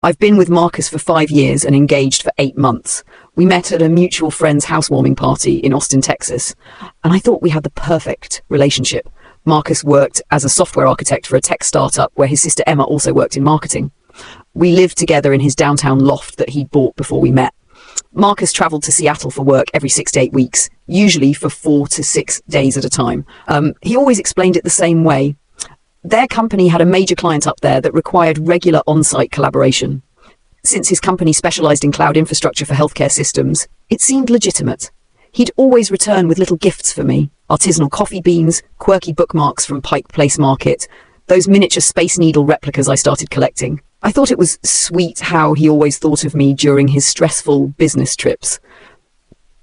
I've been with Marcus for 5 years and engaged for 8 months. We met at a mutual friend's housewarming party in Austin, Texas, and I thought we had the perfect relationship. Marcus worked as a software architect for a tech startup where his sister Emma also worked in marketing. We lived together in his downtown loft that he'd bought before we met. Marcus traveled to Seattle for work every 6 to 8 weeks, usually for 4 to 6 days at a time. He always explained it the same way. Their company had a major client up there that required regular on-site collaboration. Since his company specialized in cloud infrastructure for healthcare systems, it seemed legitimate. He'd always return with little gifts for me: artisanal coffee beans, quirky bookmarks from Pike Place Market, those miniature Space Needle replicas I started collecting. I thought it was sweet how he always thought of me during his stressful business trips.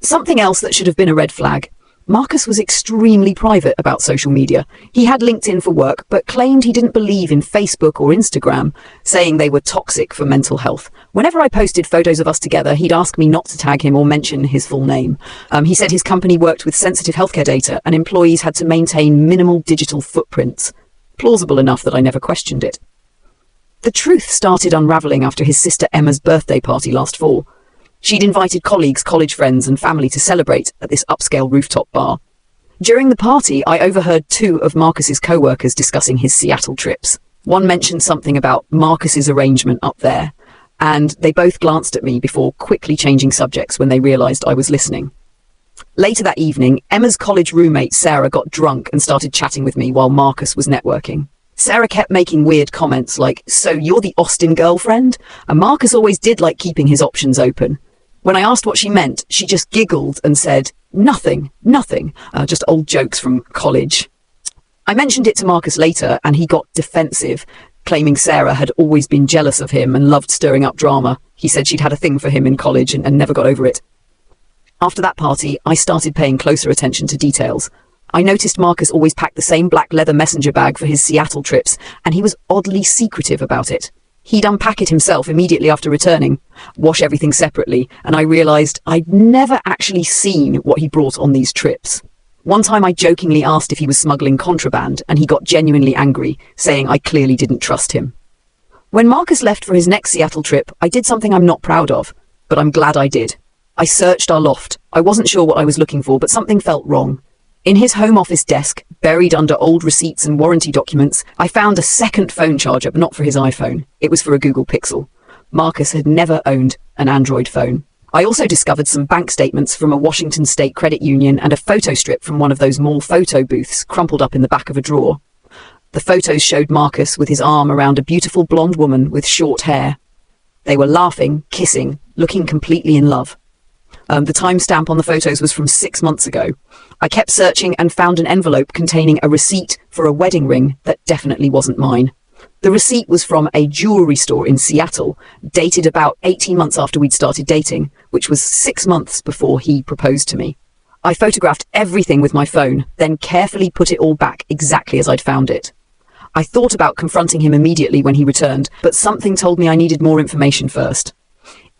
Something else that should have been a red flag: Marcus was extremely private about social media. He had LinkedIn for work, but claimed he didn't believe in Facebook or Instagram, saying they were toxic for mental health. Whenever I posted photos of us together, he'd ask me not to tag him or mention his full name. He said his company worked with sensitive healthcare data and employees had to maintain minimal digital footprints. Plausible enough that I never questioned it. The truth started unraveling after his sister Emma's birthday party last fall. She'd invited colleagues, college friends, and family to celebrate at this upscale rooftop bar. During the party, I overheard 2 of Marcus's coworkers discussing his Seattle trips. One mentioned something about Marcus's arrangement up there, and they both glanced at me before quickly changing subjects when they realized I was listening. Later that evening, Emma's college roommate Sarah got drunk and started chatting with me while Marcus was networking. Sarah kept making weird comments like, "So you're the Austin girlfriend?" And Marcus always did like keeping his options open. When I asked what she meant, she just giggled and said, nothing, just old jokes from college. I mentioned it to Marcus later and he got defensive, claiming Sarah had always been jealous of him and loved stirring up drama. He said she'd had a thing for him in college and never got over it. After that party, I started paying closer attention to details. I noticed Marcus always packed the same black leather messenger bag for his Seattle trips, and he was oddly secretive about it. He'd unpack it himself immediately after returning, wash everything separately, and I realized I'd never actually seen what he brought on these trips. One time I jokingly asked if he was smuggling contraband, and he got genuinely angry, saying I clearly didn't trust him. When Marcus left for his next Seattle trip, I did something I'm not proud of, but I'm glad I did. I searched our loft. I wasn't sure what I was looking for, but something felt wrong. In his home office desk, buried under old receipts and warranty documents, I found a second phone charger, but not for his iPhone. It was for a Google Pixel. Marcus had never owned an Android phone. I also discovered some bank statements from a Washington State credit union and a photo strip from one of those mall photo booths crumpled up in the back of a drawer. The photos showed Marcus with his arm around a beautiful blonde woman with short hair. They were laughing, kissing, looking completely in love. The timestamp on the photos was from 6 months ago. I kept searching and found an envelope containing a receipt for a wedding ring that definitely wasn't mine. The receipt was from a jewelry store in Seattle, dated about 18 months after we'd started dating, which was 6 months before he proposed to me. I photographed everything with my phone, then carefully put it all back exactly as I'd found it. I thought about confronting him immediately when he returned, but something told me I needed more information first.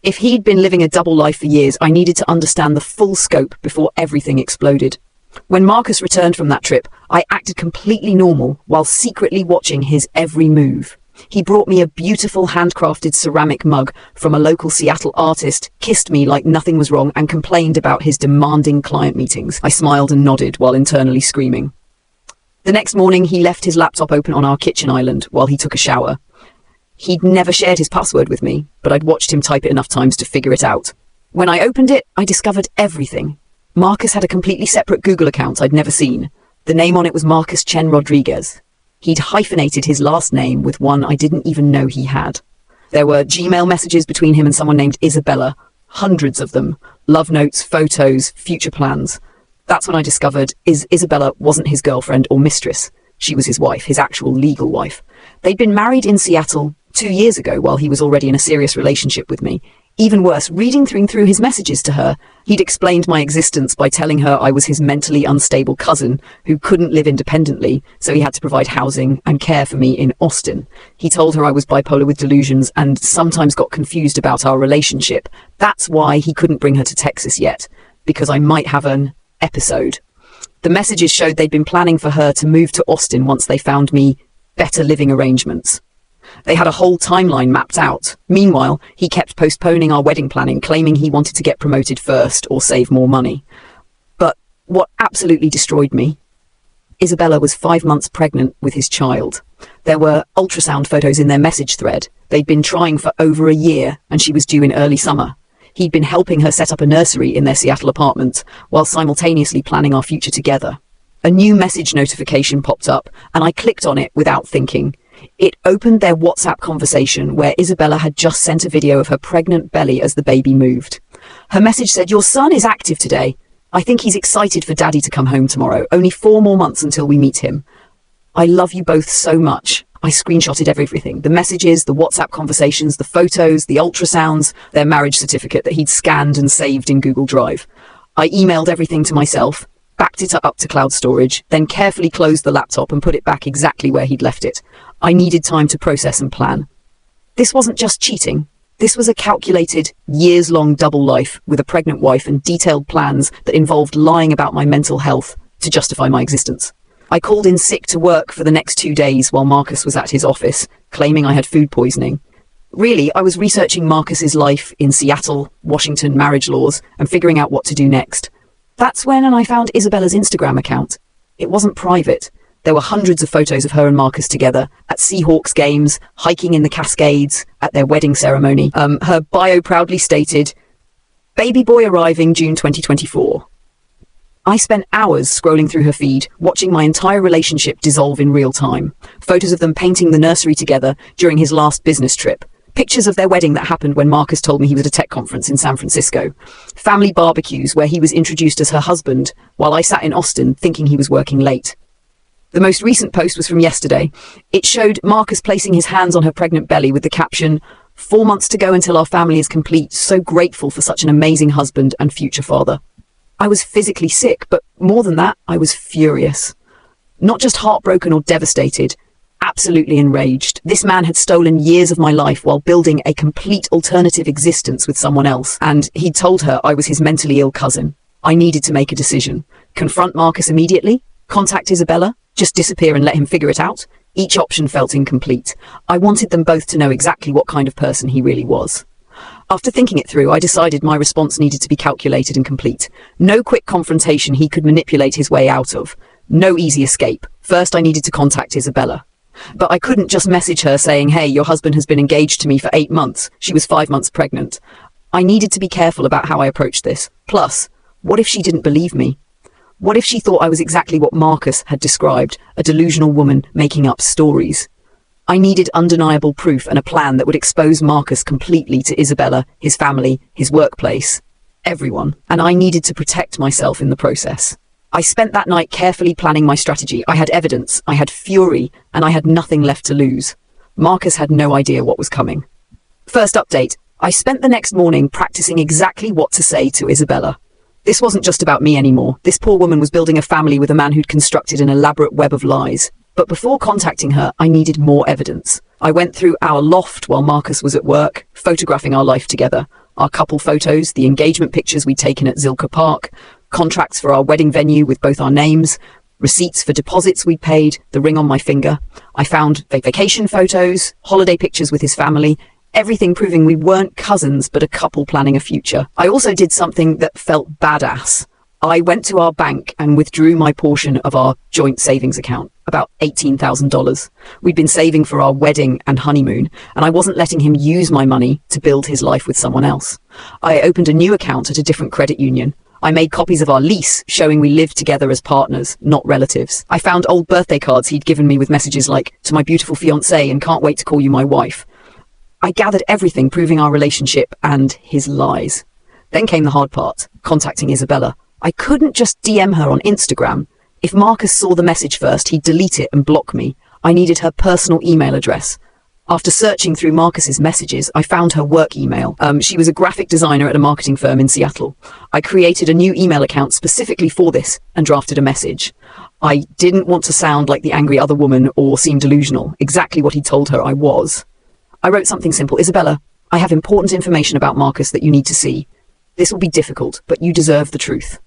If he'd been living a double life for years, I needed to understand the full scope before everything exploded. When Marcus returned from that trip, I acted completely normal while secretly watching his every move. He brought me a beautiful handcrafted ceramic mug from a local Seattle artist, kissed me like nothing was wrong, and complained about his demanding client meetings. I smiled and nodded while internally screaming. The next morning, he left his laptop open on our kitchen island while he took a shower. He'd never shared his password with me, but I'd watched him type it enough times to figure it out. When I opened it, I discovered everything. Marcus had a completely separate Google account I'd never seen. The name on it was Marcus Chen Rodriguez. He'd hyphenated his last name with one I didn't even know he had. There were Gmail messages between him and someone named Isabella, hundreds of them, love notes, photos, future plans. That's when I discovered Isabella wasn't his girlfriend or mistress. She was his wife, his actual legal wife. They'd been married in Seattle 2 years ago while he was already in a serious relationship with me. Even worse, reading through his messages to her, he'd explained my existence by telling her I was his mentally unstable cousin who couldn't live independently, so he had to provide housing and care for me in Austin. He told her I was bipolar with delusions and sometimes got confused about our relationship. That's why he couldn't bring her to Texas yet, because I might have an episode. The messages showed they'd been planning for her to move to Austin once they found me better living arrangements. They had a whole timeline mapped out. Meanwhile, he kept postponing our wedding planning, claiming he wanted to get promoted first or save more money. But what absolutely destroyed me, Isabella was 5 months pregnant with his child. There were ultrasound photos in their message thread. They'd been trying for over a year, and she was due in early summer. He'd been helping her set up a nursery in their Seattle apartment, while simultaneously planning our future together. A new message notification popped up, and I clicked on it without thinking. It opened their WhatsApp conversation where Isabella had just sent a video of her pregnant belly as the baby moved. Her message said, "Your son is active today. I think he's excited for daddy to come home tomorrow. Only 4 more months until we meet him. I love you both so much." I screenshotted everything. The messages, the WhatsApp conversations, the photos, the ultrasounds, their marriage certificate that he'd scanned and saved in Google Drive. I emailed everything to myself, backed it up to cloud storage, then carefully closed the laptop and put it back exactly where he'd left it. I needed time to process and plan. This wasn't just cheating. This was a calculated, years-long double life with a pregnant wife and detailed plans that involved lying about my mental health to justify my existence. I called in sick to work for the next 2 days while Marcus was at his office, claiming I had food poisoning. Really, I was researching Marcus's life in Seattle, Washington marriage laws, and figuring out what to do next. That's when I found Isabella's Instagram account. It wasn't private. There were hundreds of photos of her and Marcus together, at Seahawks games, hiking in the Cascades, at their wedding ceremony. Her bio proudly stated, "Baby boy arriving June 2024. I spent hours scrolling through her feed, watching my entire relationship dissolve in real time. Photos of them painting the nursery together during his last business trip. Pictures of their wedding that happened when Marcus told me he was at a tech conference in San Francisco. Family barbecues where he was introduced as her husband, while I sat in Austin thinking he was working late. The most recent post was from yesterday. It showed Marcus placing his hands on her pregnant belly with the caption, 4 months to go until our family is complete. So grateful for such an amazing husband and future father." I was physically sick, but more than that, I was furious. Not just heartbroken or devastated, absolutely enraged. This man had stolen years of my life while building a complete alternative existence with someone else, and he'd told her I was his mentally ill cousin. I needed to make a decision. Confront Marcus immediately? Contact Isabella? Just disappear and let him figure it out? Each option felt incomplete. I wanted them both to know exactly what kind of person he really was. After thinking it through, I decided my response needed to be calculated and complete. No quick confrontation he could manipulate his way out of. No easy escape. First, I needed to contact Isabella. But I couldn't just message her saying, "Hey, your husband has been engaged to me for 8 months. She was 5 months pregnant." I needed to be careful about how I approached this. Plus, what if she didn't believe me? What if she thought I was exactly what Marcus had described, a delusional woman making up stories? I needed undeniable proof and a plan that would expose Marcus completely to Isabella, his family, his workplace, everyone. And I needed to protect myself in the process. I spent that night carefully planning my strategy. I had evidence, I had fury, and I had nothing left to lose. Marcus had no idea what was coming. First update, I spent the next morning practicing exactly what to say to Isabella. This wasn't just about me anymore. This poor woman was building a family with a man who'd constructed an elaborate web of lies. But before contacting her, I needed more evidence. I went through our loft while Marcus was at work, photographing our life together. Our couple photos, the engagement pictures we'd taken at Zilker Park, contracts for our wedding venue with both our names, receipts for deposits we'd paid, the ring on my finger. I found vacation photos, holiday pictures with his family, everything proving we weren't cousins but a couple planning a future. I also did something that felt badass. I went to our bank and withdrew my portion of our joint savings account, about $18,000. We'd been saving for our wedding and honeymoon, and I wasn't letting him use my money to build his life with someone else. I opened a new account at a different credit union. I made copies of our lease showing we lived together as partners, not relatives. I found old birthday cards he'd given me with messages like, "To my beautiful fiancé and can't wait to call you my wife." I gathered everything proving our relationship and his lies. Then came the hard part, contacting Isabella. I couldn't just DM her on Instagram. If Marcus saw the message first, he'd delete it and block me. I needed her personal email address. After searching through Marcus's messages, I found her work email. She was a graphic designer at a marketing firm in Seattle. I created a new email account specifically for this and drafted a message. I didn't want to sound like the angry other woman or seem delusional, exactly what he told her I was. I wrote something simple. "Isabella, I have important information about Marcus that you need to see. This will be difficult, but you deserve the truth."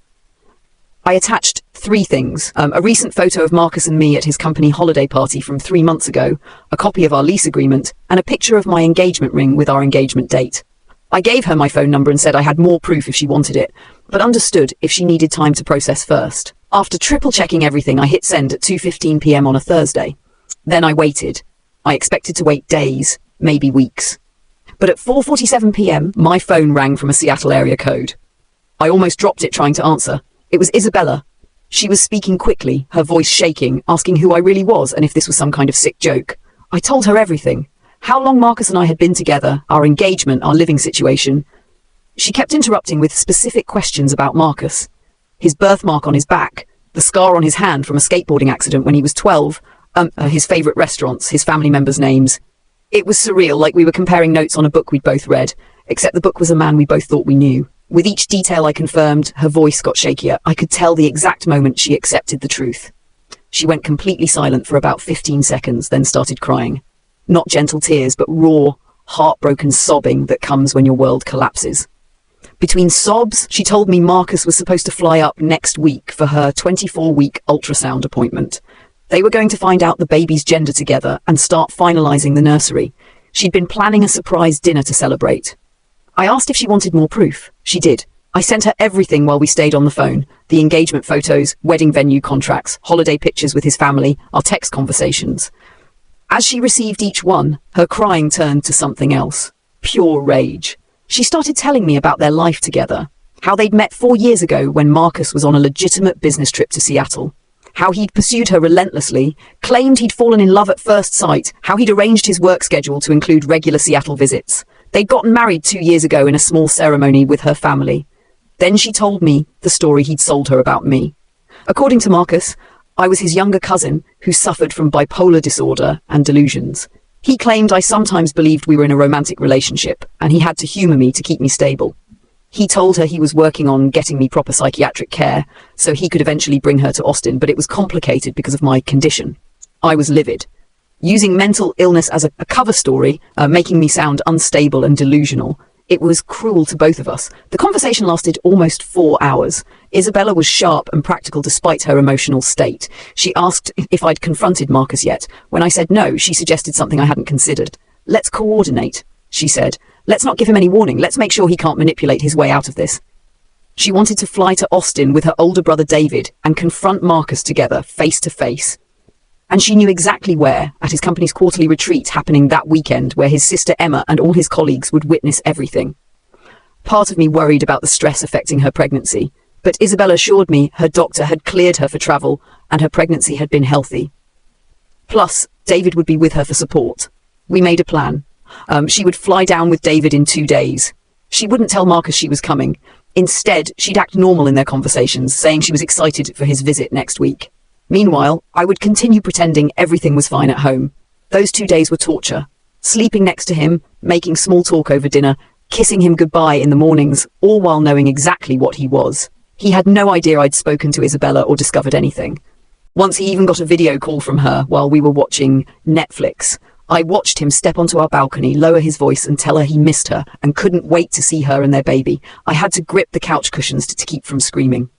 I attached 3 things. A recent photo of Marcus and me at his company holiday party from 3 months ago, a copy of our lease agreement, and a picture of my engagement ring with our engagement date. I gave her my phone number and said I had more proof if she wanted it, but understood if she needed time to process first. After triple checking everything, I hit send at 2:15 p.m. on a Thursday. Then I waited. I expected to wait days, maybe weeks. But at 4:47 p.m., my phone rang from a Seattle area code. I almost dropped it trying to answer. It was Isabella. She was speaking quickly, her voice shaking, asking who I really was and if this was some kind of sick joke. I told her everything. How long Marcus and I had been together, our engagement, our living situation. She kept interrupting with specific questions about Marcus. His birthmark on his back, the scar on his hand from a skateboarding accident when he was 12, his favourite restaurants, his family members' names. It was surreal, like we were comparing notes on a book we'd both read, except the book was a man we both thought we knew. With each detail I confirmed, her voice got shakier. I could tell the exact moment she accepted the truth. She went completely silent for about 15 seconds, then started crying. Not gentle tears, but raw, heartbroken sobbing that comes when your world collapses. Between sobs, she told me Marcus was supposed to fly up next week for her 24-week ultrasound appointment. They were going to find out the baby's gender together and start finalizing the nursery. She'd been planning a surprise dinner to celebrate. I asked if she wanted more proof. She did. I sent her everything while we stayed on the phone. The engagement photos, wedding venue contracts, holiday pictures with his family, our text conversations. As she received each one, her crying turned to something else. Pure rage. She started telling me about their life together. How they'd met 4 years ago when Marcus was on a legitimate business trip to Seattle. How he'd pursued her relentlessly, claimed he'd fallen in love at first sight, how he'd arranged his work schedule to include regular Seattle visits. They'd gotten married 2 years ago in a small ceremony with her family. Then she told me the story he'd sold her about me. According to Marcus, I was his younger cousin who suffered from bipolar disorder and delusions. He claimed I sometimes believed we were in a romantic relationship, and he had to humor me to keep me stable. He told her he was working on getting me proper psychiatric care, so he could eventually bring her to Austin, but it was complicated because of my condition. I was livid. Using mental illness as a cover story, making me sound unstable and delusional, it was cruel to both of us. The conversation lasted almost 4 hours. Isabella was sharp and practical despite her emotional state. She asked if I'd confronted Marcus yet. When I said no, she suggested something I hadn't considered. Let's coordinate, she said. Let's not give him any warning. Let's make sure he can't manipulate his way out of this. She wanted to fly to Austin with her older brother David and confront Marcus together, face to face. And she knew exactly where, at his company's quarterly retreat happening that weekend, where his sister Emma and all his colleagues would witness everything. Part of me worried about the stress affecting her pregnancy, but Isabella assured me her doctor had cleared her for travel and her pregnancy had been healthy. Plus, David would be with her for support. We made a plan. She would fly down with David in 2 days. She wouldn't tell Marcus she was coming. Instead, she'd act normal in their conversations, saying she was excited for his visit next week. Meanwhile, I would continue pretending everything was fine at home. Those 2 days were torture. Sleeping next to him, making small talk over dinner, kissing him goodbye in the mornings, all while knowing exactly what he was. He had no idea I'd spoken to Isabella or discovered anything. Once he even got a video call from her while we were watching Netflix. I watched him step onto our balcony, lower his voice and tell her he missed her and couldn't wait to see her and their baby. I had to grip the couch cushions to keep from screaming.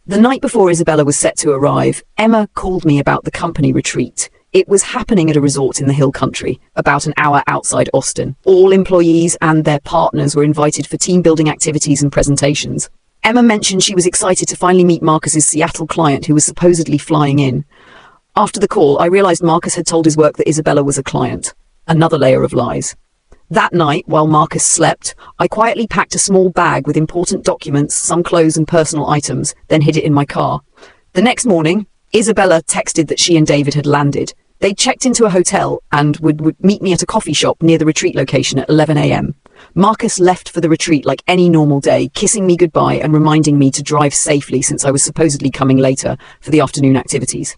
The night before Isabella was set to arrive, Emma called me about the company retreat. It was happening at a resort in the Hill Country, about an hour outside Austin. All employees and their partners were invited for team-building activities and presentations. Emma mentioned she was excited to finally meet Marcus's Seattle client who was supposedly flying in. After the call, I realized Marcus had told his work that Isabella was a client. Another layer of lies. That night, while Marcus slept, I quietly packed a small bag with important documents, some clothes and personal items, then hid it in my car. The next morning, Isabella texted that she and David had landed. They'd checked into a hotel and would meet me at a coffee shop near the retreat location at 11 a.m. Marcus left for the retreat like any normal day, kissing me goodbye and reminding me to drive safely since I was supposedly coming later for the afternoon activities.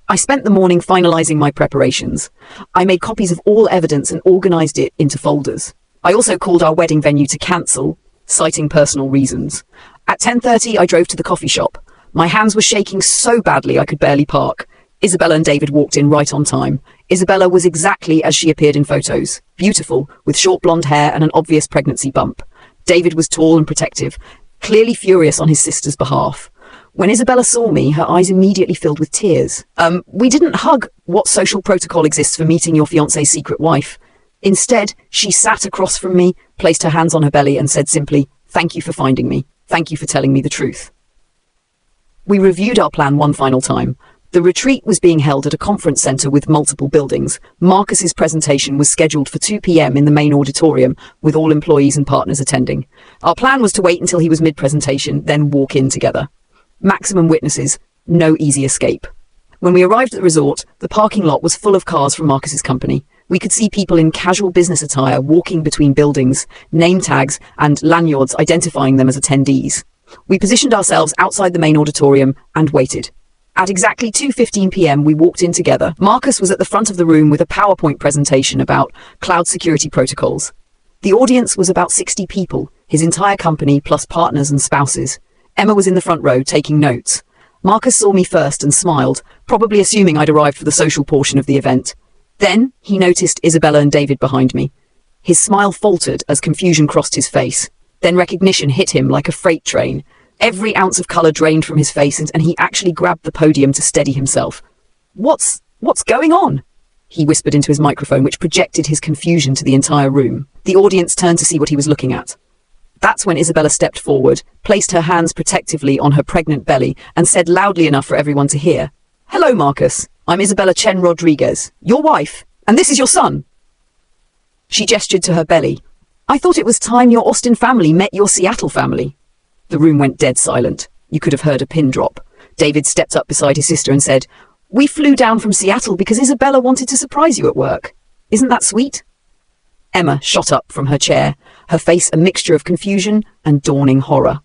I spent the morning finalizing my preparations. I made copies of all evidence and organized it into folders. I also called our wedding venue to cancel, citing personal reasons. At 10:30, I drove to the coffee shop. My hands were shaking so badly I could barely park. Isabella and David walked in right on time. Isabella was exactly as she appeared in photos. Beautiful, with short blonde hair and an obvious pregnancy bump. David was tall and protective. clearly furious on his sister's behalf. When Isabella saw me, her eyes immediately filled with tears. We didn't hug. What social protocol exists for meeting your fiancé's secret wife? Instead, she sat across from me, placed her hands on her belly and said simply, "Thank you for finding me. Thank you for telling me the truth." We reviewed our plan one final time. The retreat was being held at a conference centre with multiple buildings. Marcus's presentation was scheduled for 2 p.m. in the main auditorium, with all employees and partners attending. Our plan was to wait until he was mid-presentation, then walk in together. Maximum witnesses, no easy escape. When we arrived at the resort, the parking lot was full of cars from Marcus's company. We could see people in casual business attire walking between buildings, name tags and lanyards identifying them as attendees. We positioned ourselves outside the main auditorium and waited. At exactly 2:15 p.m. we walked in together. Marcus was at the front of the room with a PowerPoint presentation about cloud security protocols. The audience was about 60 people, his entire company plus partners and spouses. Emma was in the front row taking notes. Marcus saw me first and smiled, probably assuming I'd arrived for the social portion of the event. Then he noticed Isabella and David behind me. His smile faltered as confusion crossed his face. Then recognition hit him like a freight train. Every ounce of colour drained from his face and he actually grabbed the podium to steady himself. What's going on?" he whispered into his microphone, which projected his confusion to the entire room. The audience turned to see what he was looking at. That's when Isabella stepped forward, placed her hands protectively on her pregnant belly, and said loudly enough for everyone to hear, "Hello, Marcus. I'm Isabella Chen Rodriguez, your wife, and this is your son." She gestured to her belly. "I thought it was time your Austin family met your Seattle family." The room went dead silent. You could have heard a pin drop. David stepped up beside his sister and said, "We flew down from Seattle because Isabella wanted to surprise you at work. Isn't that sweet?" Emma shot up from her chair, her face a mixture of confusion and dawning horror.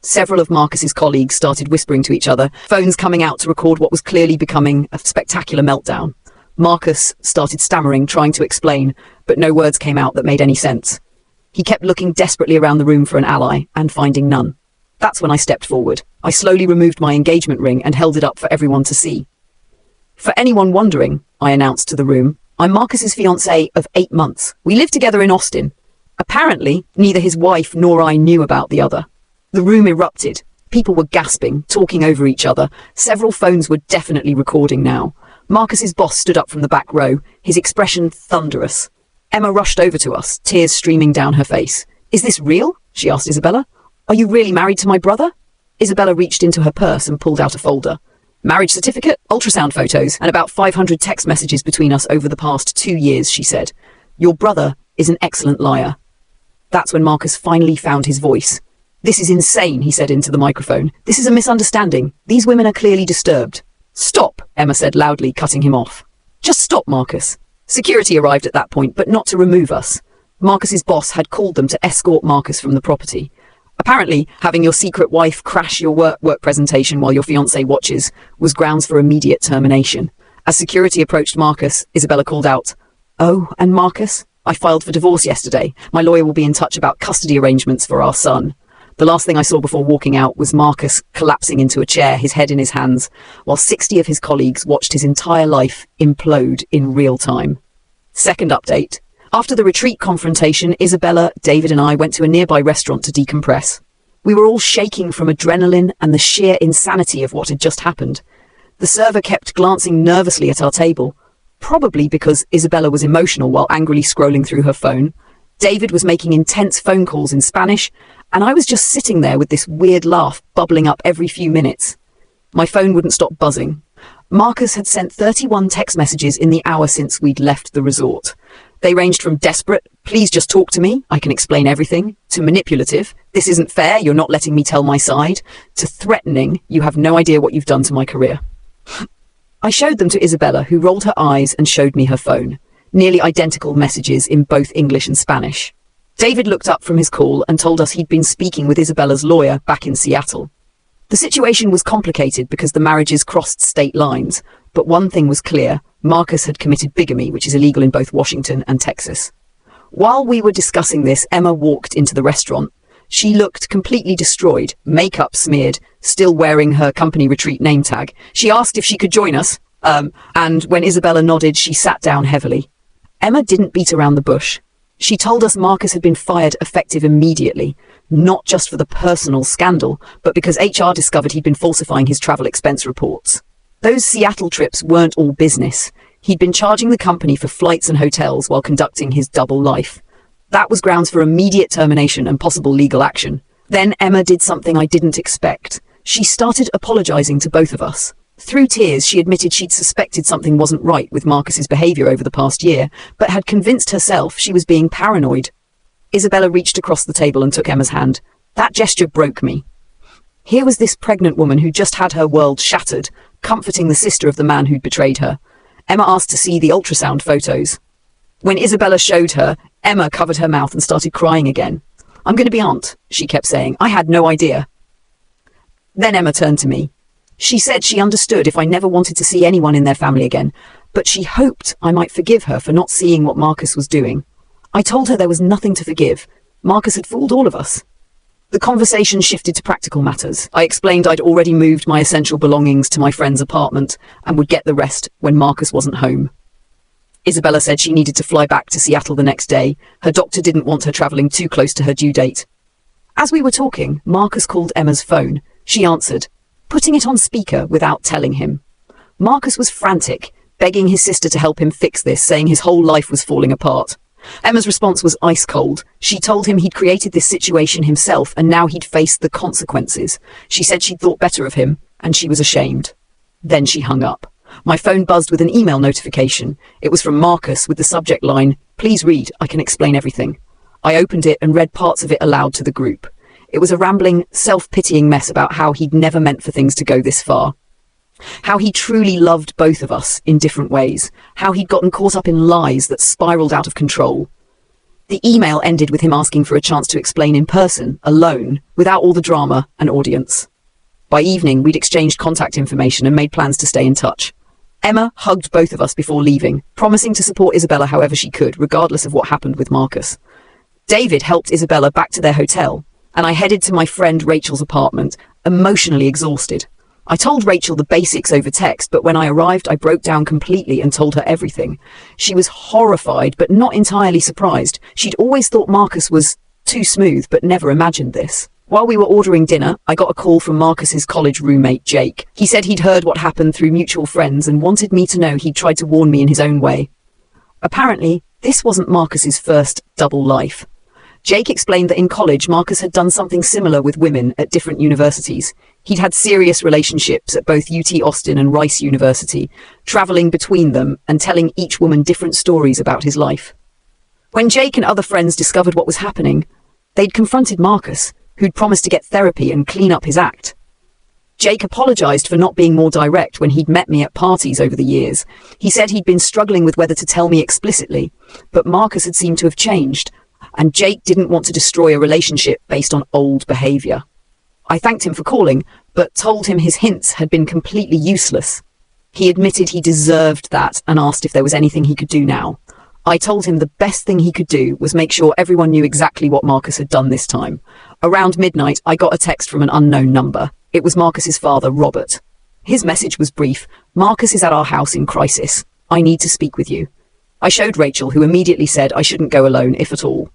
Several of Marcus's colleagues started whispering to each other, phones coming out to record what was clearly becoming a spectacular meltdown. Marcus started stammering, trying to explain, but no words came out that made any sense. He kept looking desperately around the room for an ally and finding none. That's when I stepped forward. I slowly removed my engagement ring and held it up for everyone to see. "For anyone wondering," I announced to the room, "I'm Marcus's fiancé of 8 months. We live together in Austin." Apparently, neither his wife nor I knew about the other. The room erupted. People were gasping, talking over each other. Several phones were definitely recording now. Marcus's boss stood up from the back row, his expression thunderous. Emma rushed over to us, tears streaming down her face. "Is this real?" she asked Isabella. "Are you really married to my brother?" Isabella reached into her purse and pulled out a folder. "Marriage certificate, ultrasound photos, and about 500 text messages between us over the past 2 years," she said. "Your brother is an excellent liar." That's when Marcus finally found his voice. "This is insane," he said into the microphone. "This is a misunderstanding. These women are clearly disturbed." "Stop," Emma said loudly, cutting him off. "Just stop, Marcus." Security arrived at that point, but not to remove us. Marcus's boss had called them to escort Marcus from the property. Apparently, having your secret wife crash your work presentation while your fiancé watches was grounds for immediate termination. As security approached Marcus, Isabella called out, "Oh, and Marcus? I filed for divorce yesterday. My lawyer will be in touch about custody arrangements for our son." The last thing I saw before walking out was Marcus collapsing into a chair, his head in his hands, while 60 of his colleagues watched his entire life implode in real time. Second update. After the retreat confrontation, Isabella, David and I went to a nearby restaurant to decompress. We were all shaking from adrenaline and the sheer insanity of what had just happened. The server kept glancing nervously at our table, probably because Isabella was emotional while angrily scrolling through her phone. David was making intense phone calls in Spanish, and I was just sitting there with this weird laugh bubbling up every few minutes. My phone wouldn't stop buzzing. Marcus had sent 31 text messages in the hour since we'd left the resort. They ranged from desperate, "Please just talk to me, I can explain everything," to manipulative, "This isn't fair, you're not letting me tell my side," to threatening, "You have no idea what you've done to my career." I showed them to Isabella, who rolled her eyes and showed me her phone. Nearly identical messages in both English and Spanish. David looked up from his call and told us he'd been speaking with Isabella's lawyer back in Seattle. The situation was complicated because the marriages crossed state lines, but one thing was clear: Marcus had committed bigamy, which is illegal in both Washington and Texas. While we were discussing this, Emma walked into the restaurant. She looked completely destroyed, makeup smeared, still wearing her company retreat name tag. She asked if she could join us, and when Isabella nodded, she sat down heavily. Emma didn't beat around the bush. She told us Marcus had been fired effective immediately, not just for the personal scandal, but because HR discovered he'd been falsifying his travel expense reports. Those Seattle trips weren't all business. He'd been charging the company for flights and hotels while conducting his double life. That was grounds for immediate termination and possible legal action. Then Emma did something I didn't expect. She started apologizing to both of us. Through tears, she admitted she'd suspected something wasn't right with Marcus's behavior over the past year, but had convinced herself she was being paranoid. Isabella reached across the table and took Emma's hand. That gesture broke me. Here was this pregnant woman who just had her world shattered, comforting the sister of the man who'd betrayed her. Emma asked to see the ultrasound photos. When Isabella showed her, Emma covered her mouth and started crying again. "I'm going to be aunt," she kept saying. "I had no idea." Then Emma turned to me. She said she understood if I never wanted to see anyone in their family again, but she hoped I might forgive her for not seeing what Marcus was doing. I told her there was nothing to forgive. Marcus had fooled all of us. The conversation shifted to practical matters. I explained I'd already moved my essential belongings to my friend's apartment and would get the rest when Marcus wasn't home. Isabella said she needed to fly back to Seattle the next day. Her doctor didn't want her traveling too close to her due date. As we were talking, Marcus called Emma's phone. She answered, putting it on speaker without telling him. Marcus was frantic, begging his sister to help him fix this, saying his whole life was falling apart. Emma's response was ice cold. She told him he'd created this situation himself and now he'd face the consequences. She said she'd thought better of him and she was ashamed. Then she hung up. My phone buzzed with an email notification. It was from Marcus with the subject line, "Please read, I can explain everything." I opened it and read parts of it aloud to the group. It was a rambling, self-pitying mess about how he'd never meant for things to go this far. How he truly loved both of us in different ways. How he'd gotten caught up in lies that spiraled out of control. The email ended with him asking for a chance to explain in person, alone, without all the drama and audience. By evening, we'd exchanged contact information and made plans to stay in touch. Emma hugged both of us before leaving, promising to support Isabella however she could, regardless of what happened with Marcus. David helped Isabella back to their hotel, and I headed to my friend Rachel's apartment, emotionally exhausted. I told Rachel the basics over text, but when I arrived, I broke down completely and told her everything. She was horrified, but not entirely surprised. She'd always thought Marcus was too smooth, but never imagined this. While we were ordering dinner, I got a call from Marcus's college roommate, Jake. He said he'd heard what happened through mutual friends and wanted me to know he'd tried to warn me in his own way. Apparently, this wasn't Marcus's first double life. Jake explained that in college, Marcus had done something similar with women at different universities. He'd had serious relationships at both UT Austin and Rice University, traveling between them and telling each woman different stories about his life. When Jake and other friends discovered what was happening, they'd confronted Marcus, who'd promised to get therapy and clean up his act. Jake apologized for not being more direct when he'd met me at parties over the years. He said he'd been struggling with whether to tell me explicitly, but Marcus had seemed to have changed, and Jake didn't want to destroy a relationship based on old behavior. I thanked him for calling, but told him his hints had been completely useless. He admitted he deserved that and asked if there was anything he could do now. I told him the best thing he could do was make sure everyone knew exactly what Marcus had done this time. Around midnight, I got a text from an unknown number. It was Marcus's father, Robert. His message was brief. "Marcus is at our house in crisis. I need to speak with you." I showed Rachel, who immediately said I shouldn't go alone, if at all.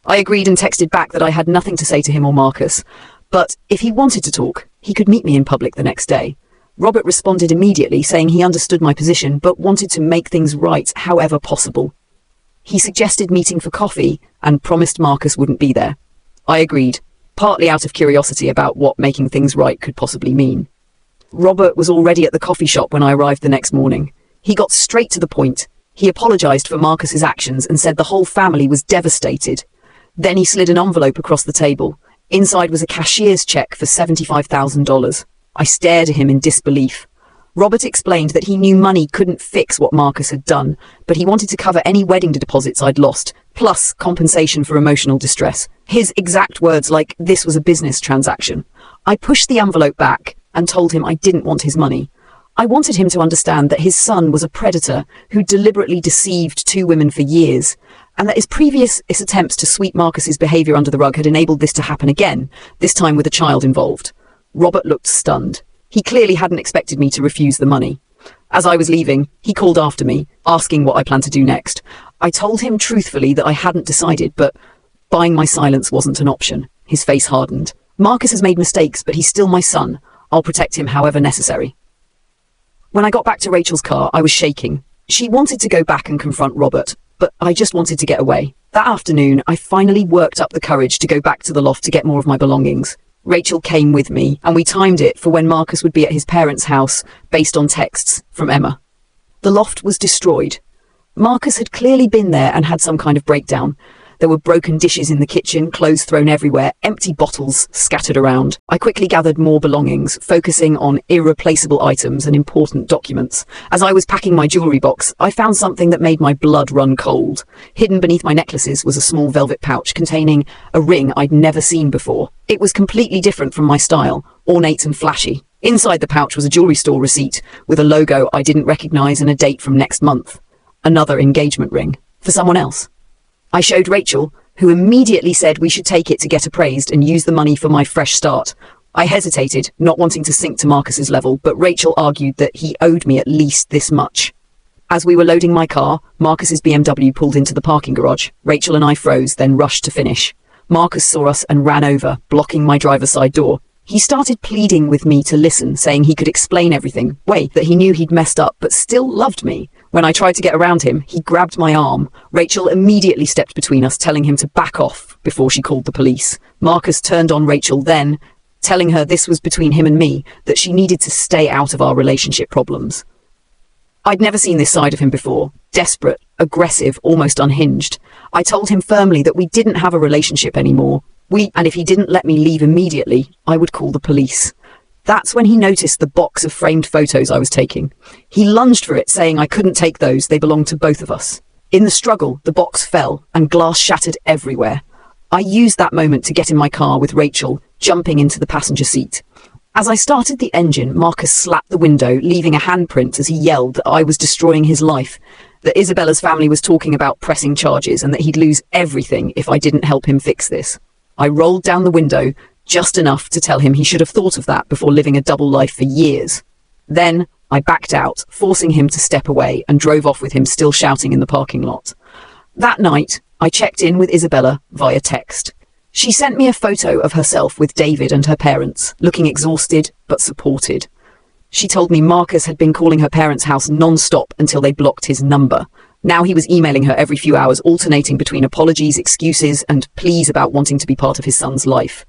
I agreed and texted back that I had nothing to say to him or Marcus, but if he wanted to talk, he could meet me in public the next day. Robert responded immediately, saying he understood my position, but wanted to make things right however possible. He suggested meeting for coffee and promised Marcus wouldn't be there. I agreed, partly out of curiosity about what making things right could possibly mean. Robert was already at the coffee shop when I arrived the next morning. He got straight to the point. He apologized for Marcus's actions and said the whole family was devastated. Then he slid an envelope across the table. Inside was a cashier's check for $75,000. I stared at him in disbelief. Robert explained that he knew money couldn't fix what Marcus had done, but he wanted to cover any wedding deposits I'd lost, plus compensation for emotional distress. His exact words like, "This was a business transaction." I pushed the envelope back and told him I didn't want his money. I wanted him to understand that his son was a predator who deliberately deceived two women for years, and that his previous attempts to sweep Marcus's behavior under the rug had enabled this to happen again, this time with a child involved. Robert looked stunned. He clearly hadn't expected me to refuse the money. As I was leaving, he called after me, asking what I planned to do next. I told him truthfully that I hadn't decided, but buying my silence wasn't an option. His face hardened. Marcus has made mistakes, but he's still my son. I'll protect him however necessary. When I got back to Rachel's car, I was shaking. She wanted to go back and confront Robert, but I just wanted to get away. That afternoon, I finally worked up the courage to go back to the loft to get more of my belongings. Rachel came with me, and we timed it for when Marcus would be at his parents' house, based on texts from Emma. The loft was destroyed. Marcus had clearly been there and had some kind of breakdown. There were broken dishes in the kitchen, clothes thrown everywhere, empty bottles scattered around. I quickly gathered more belongings, focusing on irreplaceable items and important documents. As I was packing my jewelry box, I found something that made my blood run cold. Hidden beneath my necklaces was a small velvet pouch containing a ring I'd never seen before. It was completely different from my style, ornate and flashy. Inside the pouch was a jewelry store receipt with a logo I didn't recognize and a date from next month. Another engagement ring. For someone else. I showed Rachel, who immediately said we should take it to get appraised and use the money for my fresh start. I hesitated, not wanting to sink to Marcus's level, but Rachel argued that he owed me at least this much. As we were loading my car, Marcus's BMW pulled into the parking garage. Rachel and I froze, then rushed to finish. Marcus saw us and ran over, blocking my driver's side door. He started pleading with me to listen, saying he could explain everything, that he knew he'd messed up but still loved me. When I tried to get around him, he grabbed my arm. Rachel immediately stepped between us, telling him to back off before she called the police. Marcus turned on Rachel then, telling her this was between him and me, that she needed to stay out of our relationship problems. I'd never seen this side of him before. Desperate, aggressive, almost unhinged. I told him firmly that we didn't have a relationship anymore. And if he didn't let me leave immediately, I would call the police. That's when he noticed the box of framed photos I was taking. He lunged for it, saying I couldn't take those, they belonged to both of us. In the struggle, the box fell and glass shattered everywhere. I used that moment to get in my car with Rachel, jumping into the passenger seat. As I started the engine, Marcus slapped the window, leaving a handprint as he yelled that I was destroying his life, that Isabella's family was talking about pressing charges and that he'd lose everything if I didn't help him fix this. I rolled down the window, just enough to tell him he should have thought of that before living a double life for years. Then I backed out, forcing him to step away, and drove off with him still shouting in the parking lot. That night, I checked in with Isabella via text. She sent me a photo of herself with David and her parents, looking exhausted but supported. She told me Marcus had been calling her parents' house non-stop until they blocked his number. Now he was emailing her every few hours, alternating between apologies, excuses, and pleas about wanting to be part of his son's life.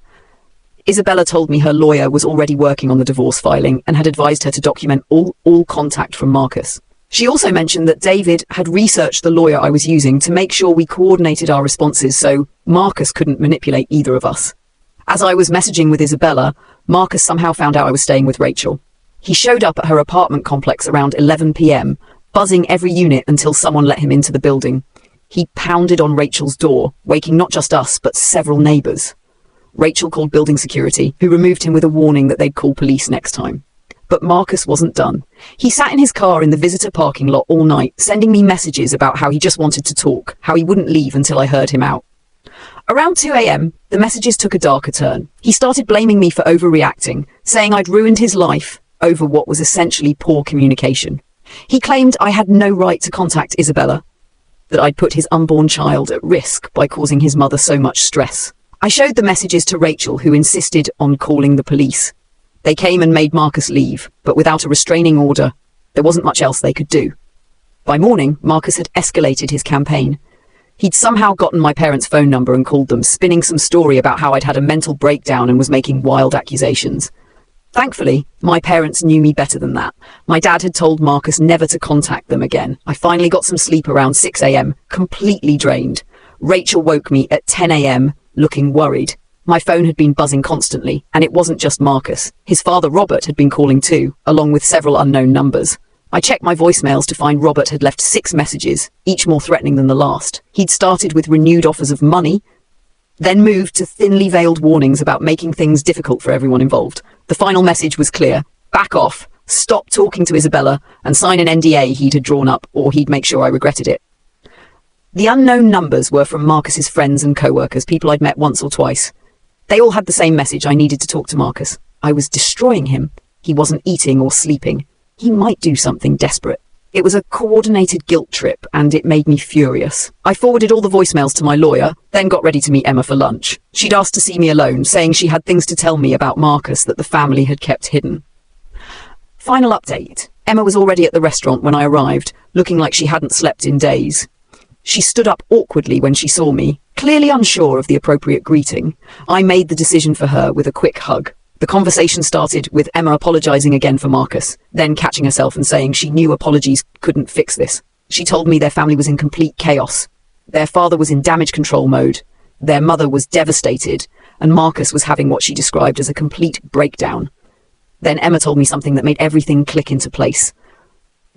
Isabella told me her lawyer was already working on the divorce filing and had advised her to document all contact from Marcus. She also mentioned that David had researched the lawyer I was using to make sure we coordinated our responses so Marcus couldn't manipulate either of us. As I was messaging with Isabella, Marcus somehow found out I was staying with Rachel. He showed up at her apartment complex around 11 p.m., buzzing every unit until someone let him into the building. He pounded on Rachel's door, waking not just us, but several neighbors. Rachel called building security, who removed him with a warning that they'd call police next time. But Marcus wasn't done. He sat in his car in the visitor parking lot all night, sending me messages about how he just wanted to talk, how he wouldn't leave until I heard him out. Around 2 a.m., the messages took a darker turn. He started blaming me for overreacting, saying I'd ruined his life over what was essentially poor communication. He claimed I had no right to contact Isabella, that I'd put his unborn child at risk by causing his mother so much stress. I showed the messages to Rachel, who insisted on calling the police. They came and made Marcus leave, but without a restraining order, there wasn't much else they could do. By morning, Marcus had escalated his campaign. He'd somehow gotten my parents' phone number and called them, spinning some story about how I'd had a mental breakdown and was making wild accusations. Thankfully, my parents knew me better than that. My dad had told Marcus never to contact them again. I finally got some sleep around 6 a.m., completely drained. Rachel woke me at 10 a.m., looking worried. My phone had been buzzing constantly, and it wasn't just Marcus. His father, Robert, had been calling too, along with several unknown numbers. I checked my voicemails to find Robert had left 6 messages, each more threatening than the last. He'd started with renewed offers of money, then moved to thinly veiled warnings about making things difficult for everyone involved. The final message was clear: back off, stop talking to Isabella, and sign an NDA he'd had drawn up, or he'd make sure I regretted it. The unknown numbers were from Marcus's friends and coworkers, people I'd met once or twice. They all had the same message: I needed to talk to Marcus. I was destroying him. He wasn't eating or sleeping. he might do something desperate. It was a coordinated guilt trip, and it made me furious. I forwarded all the voicemails to my lawyer, then got ready to meet Emma for lunch. She'd asked to see me alone, saying she had things to tell me about Marcus that the family had kept hidden. Final update. Emma was already at the restaurant when I arrived, looking like she hadn't slept in days. She stood up awkwardly when she saw me, clearly unsure of the appropriate greeting. I made the decision for her with a quick hug. The conversation started with Emma apologizing again for Marcus, then catching herself and saying she knew apologies couldn't fix this. She told me their family was in complete chaos. Their father was in damage control mode. Their mother was devastated, and Marcus was having what she described as a complete breakdown. Then Emma told me something that made everything click into place.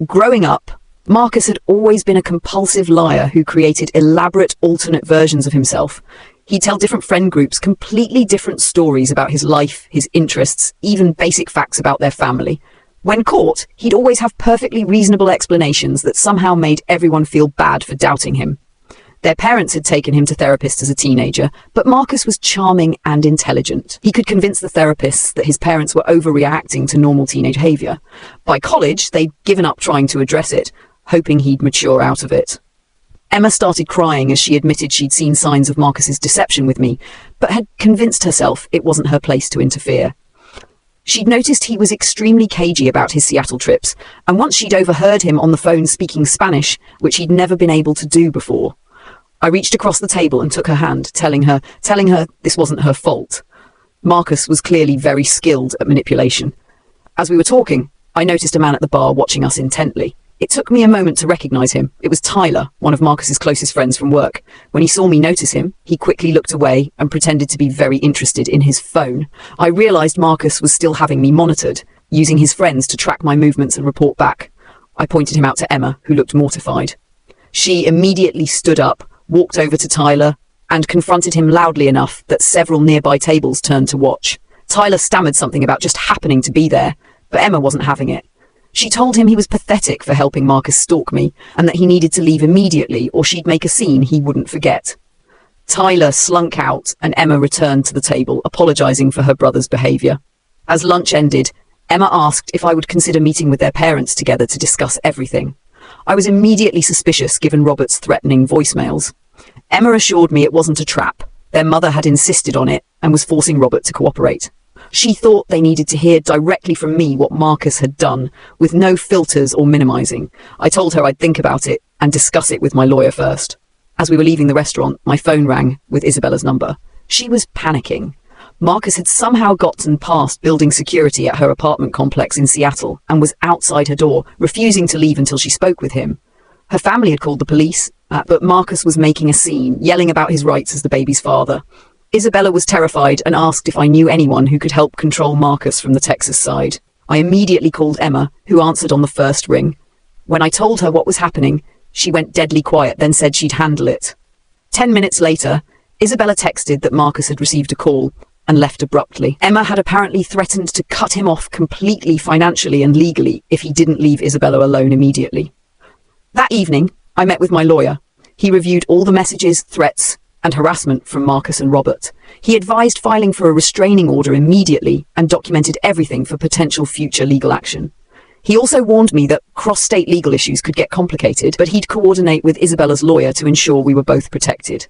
Growing up, Marcus had always been a compulsive liar who created elaborate alternate versions of himself. He'd tell different friend groups completely different stories about his life, his interests, even basic facts about their family. When caught, he'd always have perfectly reasonable explanations that somehow made everyone feel bad for doubting him. Their parents had taken him to therapists as a teenager, but Marcus was charming and intelligent. He could convince the therapists that his parents were overreacting to normal teenage behavior. By college, they'd given up trying to address it, hoping he'd mature out of it. Emma started crying as she admitted she'd seen signs of Marcus's deception with me, but had convinced herself it wasn't her place to interfere. She'd noticed he was extremely cagey about his Seattle trips, and once she'd overheard him on the phone speaking Spanish, which he'd never been able to do before. I reached across the table and took her hand, telling her this wasn't her fault. Marcus was clearly very skilled at manipulation. As we were talking, I noticed a man at the bar watching us intently. It took me a moment to recognize him. It was Tyler, one of Marcus's closest friends from work. When he saw me notice him, he quickly looked away and pretended to be very interested in his phone. I realized Marcus was still having me monitored, using his friends to track my movements and report back. I pointed him out to Emma, who looked mortified. She immediately stood up, walked over to Tyler, and confronted him loudly enough that several nearby tables turned to watch. Tyler stammered something about just happening to be there, but Emma wasn't having it. She told him he was pathetic for helping Marcus stalk me, and that he needed to leave immediately or she'd make a scene he wouldn't forget. Tyler slunk out, and Emma returned to the table, apologizing for her brother's behavior. As lunch ended, Emma asked if I would consider meeting with their parents together to discuss everything. I was immediately suspicious given Robert's threatening voicemails. Emma assured me it wasn't a trap. Their mother had insisted on it and was forcing Robert to cooperate. She thought they needed to hear directly from me what Marcus had done, with no filters or minimizing. I told her I'd think about it and discuss it with my lawyer first. As we were leaving the restaurant, my phone rang with Isabella's number. She was panicking. Marcus had somehow gotten past building security at her apartment complex in Seattle and was outside her door, refusing to leave until she spoke with him. Her family had called the police, but Marcus was making a scene, yelling about his rights as the baby's father. Isabella was terrified and asked if I knew anyone who could help control Marcus from the Texas side. I immediately called Emma, who answered on the first ring. When I told her what was happening, she went deadly quiet, then said she'd handle it. 10 minutes later, Isabella texted that Marcus had received a call and left abruptly. Emma had apparently threatened to cut him off completely financially and legally if he didn't leave Isabella alone immediately. That evening, I met with my lawyer. He reviewed all the messages, threats, and harassment from Marcus and Robert. He advised filing for a restraining order immediately and documented everything for potential future legal action. He also warned me that cross-state legal issues could get complicated, but he'd coordinate with Isabella's lawyer to ensure we were both protected.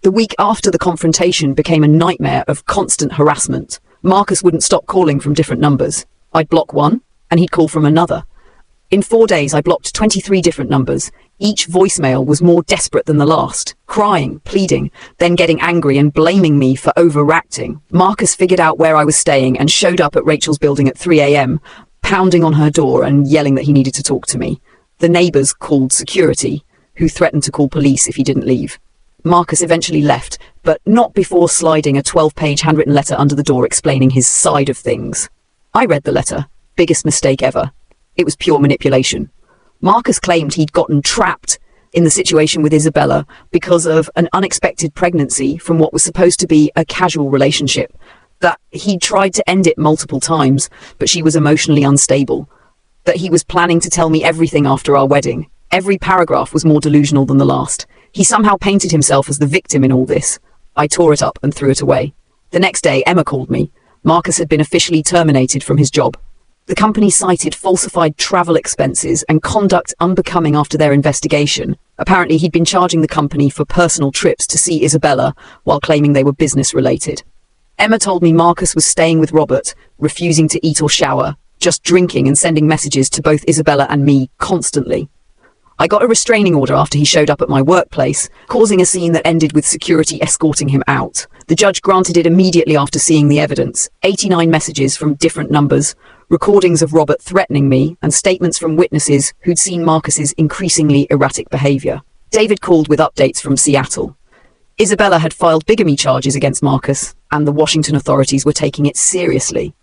The week after the confrontation became a nightmare of constant harassment. Marcus wouldn't stop calling from different numbers. I'd block one, and he'd call from another. In 4 days, I blocked 23 different numbers. Each voicemail was more desperate than the last, crying, pleading, then getting angry and blaming me for overreacting. Marcus figured out where I was staying and showed up at Rachel's building at 3 a.m., pounding on her door and yelling that he needed to talk to me. The neighbors called security, who threatened to call police if he didn't leave. Marcus eventually left, but not before sliding a 12-page handwritten letter under the door explaining his side of things. I read the letter. Biggest mistake ever. It was pure manipulation. Marcus claimed he'd gotten trapped in the situation with Isabella because of an unexpected pregnancy from what was supposed to be a casual relationship, that he'd tried to end it multiple times, but she was emotionally unstable, that he was planning to tell me everything after our wedding. Every paragraph was more delusional than the last. He somehow painted himself as the victim in all this. I tore it up and threw it away. The next day, Emma called me. Marcus had been officially terminated from his job. The company cited falsified travel expenses and conduct unbecoming after their investigation. Apparently, he'd been charging the company for personal trips to see Isabella while claiming they were business-related. Emma told me Marcus was staying with Robert, refusing to eat or shower, just drinking and sending messages to both Isabella and me constantly. I got a restraining order after he showed up at my workplace, causing a scene that ended with security escorting him out. The judge granted it immediately after seeing the evidence: 89 messages from different numbers, recordings of Robert threatening me, and statements from witnesses who'd seen Marcus's increasingly erratic behavior. David called with updates from Seattle. Isabella had filed bigamy charges against Marcus, and the Washington authorities were taking it seriously.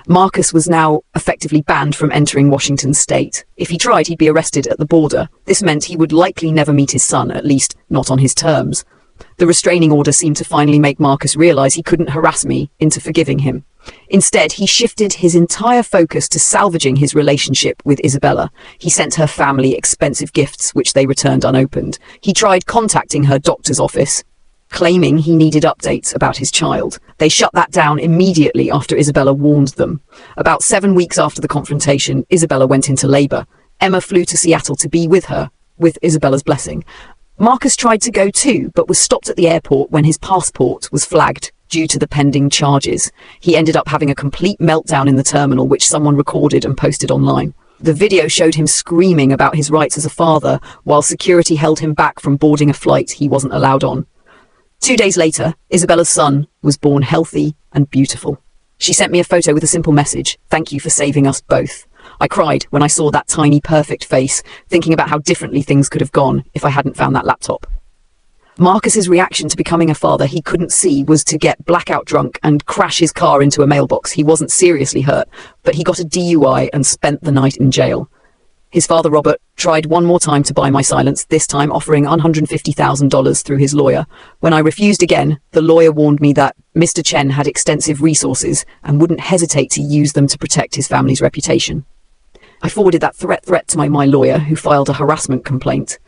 Marcus was now effectively banned from entering Washington state. If he tried, he'd be arrested at the border. This meant he would likely never meet his son, at least not on his terms. The restraining order seemed to finally make Marcus realize he couldn't harass me into forgiving him. Instead, he shifted his entire focus to salvaging his relationship with Isabella. He sent her family expensive gifts, which they returned unopened. He tried contacting her doctor's office, claiming he needed updates about his child. They shut that down immediately after Isabella warned them. About 7 weeks after the confrontation, Isabella went into labor. Emma flew to Seattle to be with her, with Isabella's blessing. Marcus tried to go too, but was stopped at the airport when his passport was flagged due to the pending charges. He ended up having a complete meltdown in the terminal, which someone recorded and posted online. The video showed him screaming about his rights as a father, while security held him back from boarding a flight he wasn't allowed on. 2 days later, Isabella's son was born healthy and beautiful. She sent me a photo with a simple message: "Thank you for saving us both." I cried when I saw that tiny, perfect face, thinking about how differently things could have gone if I hadn't found that laptop. Marcus's reaction to becoming a father he couldn't see was to get blackout drunk and crash his car into a mailbox. He wasn't seriously hurt, but he got a DUI and spent the night in jail. His father, Robert, tried one more time to buy my silence, this time offering $150,000 through his lawyer. When I refused again, the lawyer warned me that Mr. Chen had extensive resources and wouldn't hesitate to use them to protect his family's reputation. I forwarded that threat to my lawyer, who filed a harassment complaint.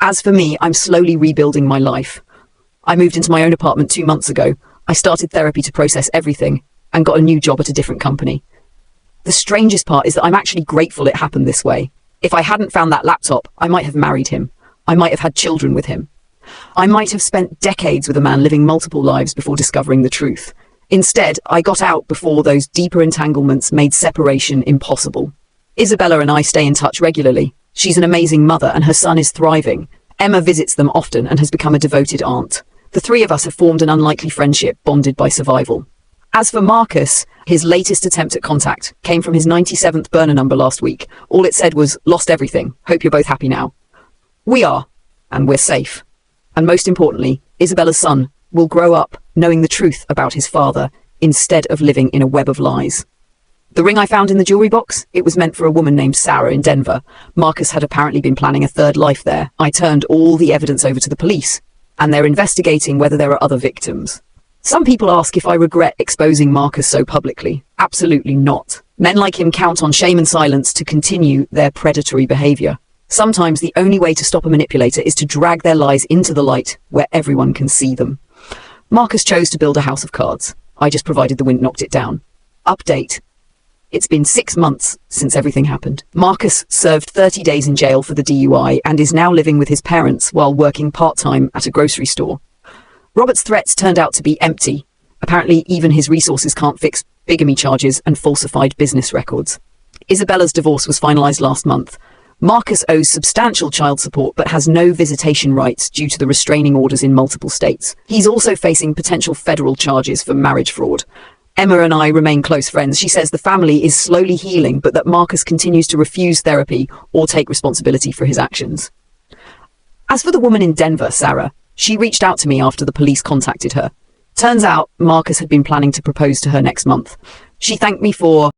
As for me, I'm slowly rebuilding my life. I moved into my own apartment 2 months ago. I started therapy to process everything and got a new job at a different company. The strangest part is that I'm actually grateful it happened this way. If I hadn't found that laptop, I might have married him. I might have had children with him. I might have spent decades with a man living multiple lives before discovering the truth. Instead, I got out before those deeper entanglements made separation impossible. Isabella and I stay in touch regularly. She's an amazing mother and her son is thriving. Emma visits them often and has become a devoted aunt. The three of us have formed an unlikely friendship bonded by survival. As for Marcus, his latest attempt at contact came from his 97th burner number last week. All it said was, "Lost everything. Hope you're both happy now." We are, and we're safe. And most importantly, Isabella's son will grow up knowing the truth about his father instead of living in a web of lies. The ring I found in the jewelry box, it was meant for a woman named Sarah in Denver. Marcus had apparently been planning a third life there. I turned all the evidence over to the police, and they're investigating whether there are other victims. Some people ask if I regret exposing Marcus so publicly. Absolutely not. Men like him count on shame and silence to continue their predatory behavior. Sometimes the only way to stop a manipulator is to drag their lies into the light where everyone can see them. Marcus chose to build a house of cards. I just provided the wind knocked it down. Update. It's been 6 months since everything happened. Marcus served 30 days in jail for the DUI and is now living with his parents while working part-time at a grocery store. Robert's threats turned out to be empty. Apparently, even his resources can't fix bigamy charges and falsified business records. Isabella's divorce was finalized last month. Marcus owes substantial child support but has no visitation rights due to the restraining orders in multiple states. He's also facing potential federal charges for marriage fraud. Emma and I remain close friends. She says the family is slowly healing, but that Marcus continues to refuse therapy or take responsibility for his actions. As for the woman in Denver, Sarah, she reached out to me after the police contacted her. Turns out Marcus had been planning to propose to her next month. She thanked me for